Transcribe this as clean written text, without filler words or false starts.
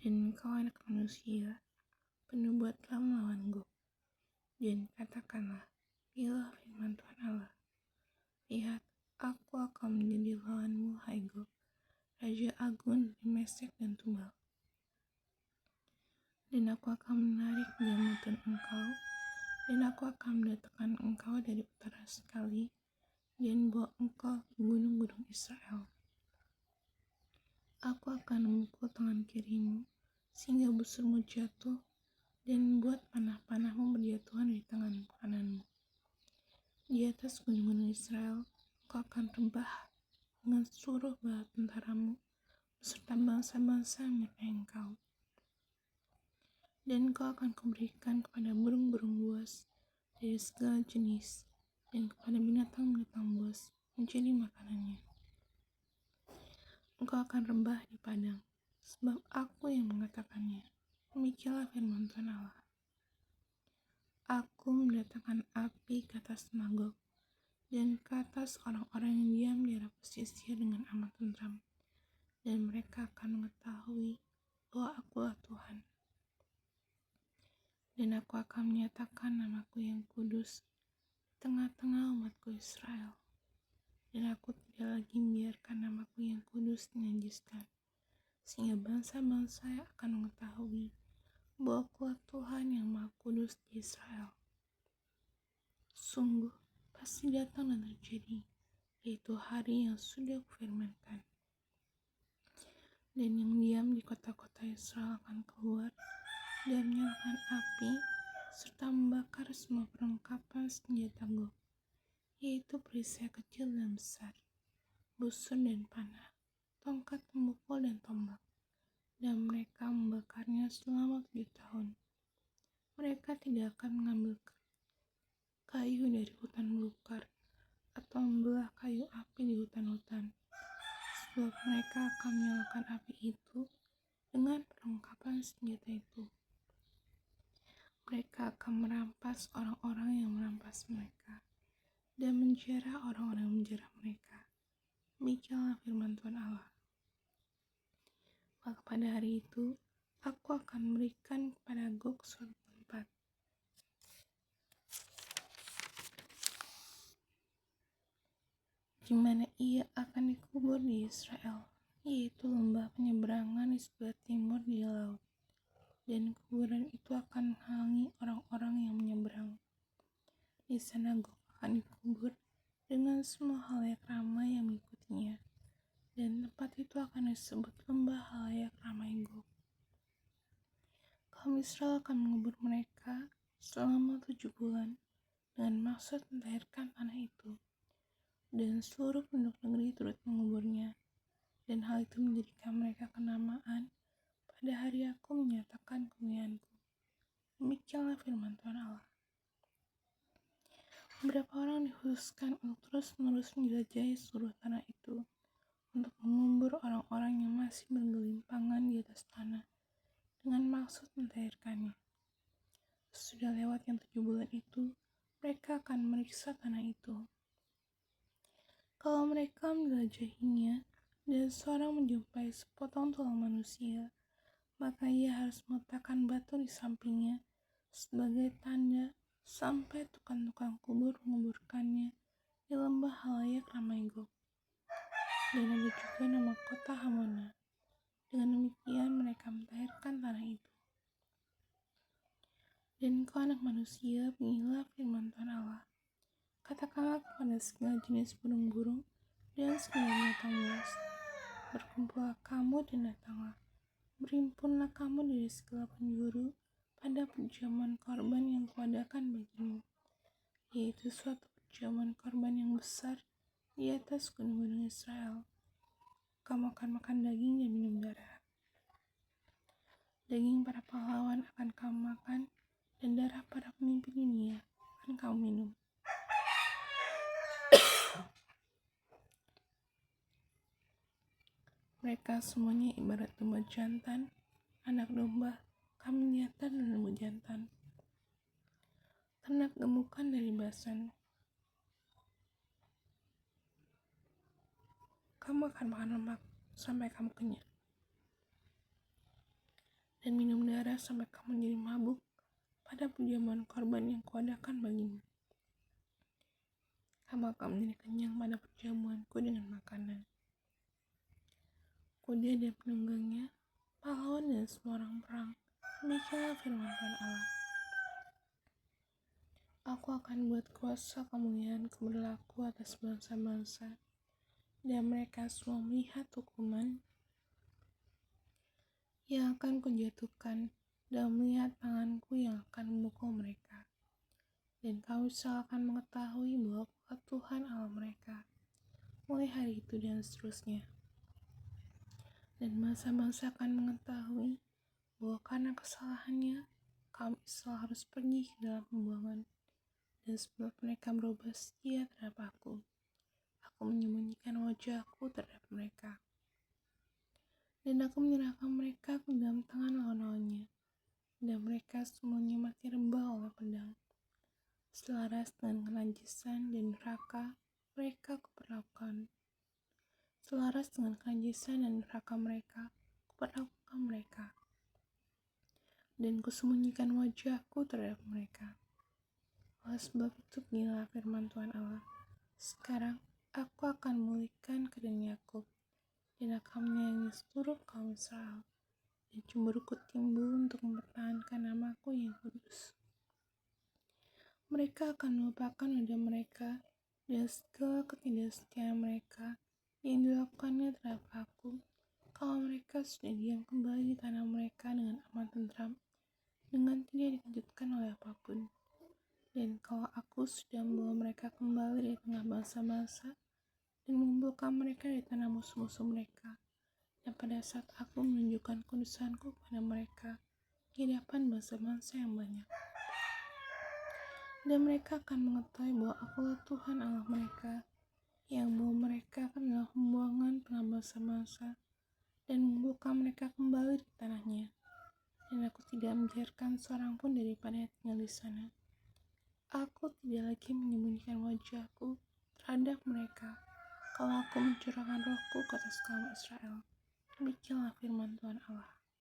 Dan engkau anak manusia, bernubuatlah melawan Gog, dan katakanlah, inilah firman Tuhan Allah. Lihat, aku akan menjadi lawanmu, hai Gog, Raja Agung dari Mesek dan Tubal. Dan aku akan menarik jambatan engkau, dan aku akan mendatangkan engkau dari utara sekali, dan bawa engkau ke gunung-gunung Israel. Aku akan memukul tangan kirimu, sehingga busurmu jatuh, dan membuat panah-panahmu berjatuhan di tangan kananmu. Di atas gunung-gunung Israel, engkau akan rebah dengan seluruh bala tentaramu, beserta bangsa-bangsa yang menyertai engkau. Dan engkau akan kuberikan kepada burung-burung buas dari segala jenis, dan kepada binatang-binatang buas menjadi makanannya. Engkau akan rebah di padang, sebab aku yang mengatakannya. Demikianlah firman Tuhan Allah. Aku mendatangkan api ke atas Magog, dan ke atas orang-orang yang diam di daerah pesisir dengan amat tentram, dan mereka akan mengetahui bahwa akulah Tuhan. Dan aku akan menyatakan namaku yang kudus di tengah-tengah umatku Israel. Dan aku tidak lagi membiarkan namaku yang kudus dinajiskan, sehingga bangsa-bangsa akan mengetahui bahwa akulah Tuhan yang Maha Kudus di Israel. Sungguh, pasti datang dan terjadi, yaitu hari yang sudah kufirmankan. Dan yang diam di kota-kota Israel akan keluar dan menyalakan api, serta membakar semua perlengkapan senjata Gog, yaitu perisai kecil dan besar, busur dan panah, tongkat pemukul dan tombak, dan mereka membakarnya selama 7 tahun. Mereka tidak akan mengambil kayu dari hutan belukar, atau membelah kayu api di hutan-hutan, sebab mereka akan menyalakan api itu dengan perlengkapan senjata itu. Mereka akan merampas orang-orang yang merampas mereka, dan menjara orang-orang yang menjara mereka. Demikianlah firman Tuhan Allah. Maka pada hari itu, aku akan memberikan kepada Gog suatu tempat, di mana ia akan dikubur di Israel, yaitu lembah penyeberangan di sebelah timur di laut. Dan kuburan itu akan menghalangi orang-orang yang menyeberang. Di sana Gog akan dikubur dengan semua halayak ramai yang mengikutinya, dan tempat itu akan disebut lembah halayak ramai Gog. Kaum Israel akan mengubur mereka selama 7 bulan dengan maksud mentahirkan tanah itu, dan seluruh penduduk negeri turut menguburnya, dan hal itu menjadikan mereka kenamaan pada hari aku menyatakan kemuliaanku. Demikianlah firman Tuhan Allah. Beberapa orang dikhususkan untuk terus-menerus menjelajahi seluruh tanah itu, untuk mengubur orang-orang yang masih bergelimpangan di atas tanah, dengan maksud mentahirkannya. Sudah lewat yang 7 bulan itu, mereka akan meriksa tanah itu. Kalau mereka menjelajahinya, dan seorang menjumpai sepotong tulang manusia, maka ia harus meletakkan batu di sampingnya sebagai tanda sampai tukang-tukang kubur menguburkannya di lembah halayak ramai Gog. Dan ada juga nama kota Hamona. Dengan demikian mereka mentahirkan tanah itu. Dan engkau anak manusia, beginilah firman Tuhan Allah. Katakanlah kepada segala jenis burung-burung dan segala binatang buas, berkumpullah kamu dan datanglah. Berhimpunlah kamu dari segala penjuru pada perjamuan korban yang kuadakan bagimu, yaitu suatu perjamuan korban yang besar di atas gunung-gunung Israel. Kamu akan makan daging dan minum darah. Daging para pahlawan akan kamu makan, dan darah para pemimpin dunia akan kamu minum. Mereka semuanya ibarat domba jantan, anak domba, kambing jantan dan lembu jantan, ternak gemukan dari Basan. Kamu akan makan lemak sampai kamu kenyang. dan minum darah sampai kamu jadi mabuk pada perjamuan korban yang kuadakan bagimu. Kamu akan menjadi kenyang pada perjamuanku dengan makanan. Kuda dan penunggangnya, pahlawan dan semua orang perang, demikianlah firman Tuhan Allah. Aku akan buat kuasa kemuliaanku berlaku atas bangsa-bangsa, dan mereka semua melihat hukuman yang akan kujatuhkan, dan melihat tanganku yang akan memukul mereka. Dan kamu akan mengetahui bahwa Akulah Tuhan Allah mereka, mulai hari itu dan seterusnya. Dan bangsa-bangsa akan mengetahui bahwa karena kesalahannya, kaum Israel harus pergi ke dalam pembuangan. Dan sebab mereka berubah setia terhadap aku menyembunyikan wajahku terhadap mereka. Dan aku menyerahkan mereka ke dalam tangan lawan-lawannya, dan mereka semuanya mati rebah oleh pedang. Selaras dengan kenajisan dan neraka mereka kuperlakukan. Selaras dengan kenajisan dan neraka mereka kuperlakukan mereka. Dan kusembunyikan wajahku terhadap mereka. Oleh sebab itu beginilah firman Tuhan Allah. Sekarang aku akan memulihkan keadaan Yakub, dan akan menyayangi seluruh kaum Israel, dan cemburuku timbul untuk mempertahankan namaku yang kudus. Mereka akan melupakan noda mereka dan segala ketidaksetiaan mereka yang dilakukannya terhadap aku, kalau mereka sudah diam kembali di tanah mereka dengan aman tentram, dengan tidak dikejutkan oleh apapun. Dan kalau aku sudah membawa mereka kembali dari tengah bangsa-bangsa, dan mengumpulkan mereka dari tanah musuh-musuh mereka, dan pada saat aku menunjukkan kudusanku pada mereka di hadapan bangsa-bangsa yang banyak, dan mereka akan mengetahui bahwa Akulah Tuhan Allah mereka, yang membawa mereka ke dalam pembuangan tengah bangsa-bangsa, dan mengumpulkan mereka kembali di tanahnya, dan aku tidak membiarkan seorang pun daripada tinggal di sana. Aku tidak lagi menyembunyikan wajahku terhadap mereka, kalau aku mencurahkan rohku ke atas kaum Israel. Demikianlah firman Tuhan Allah.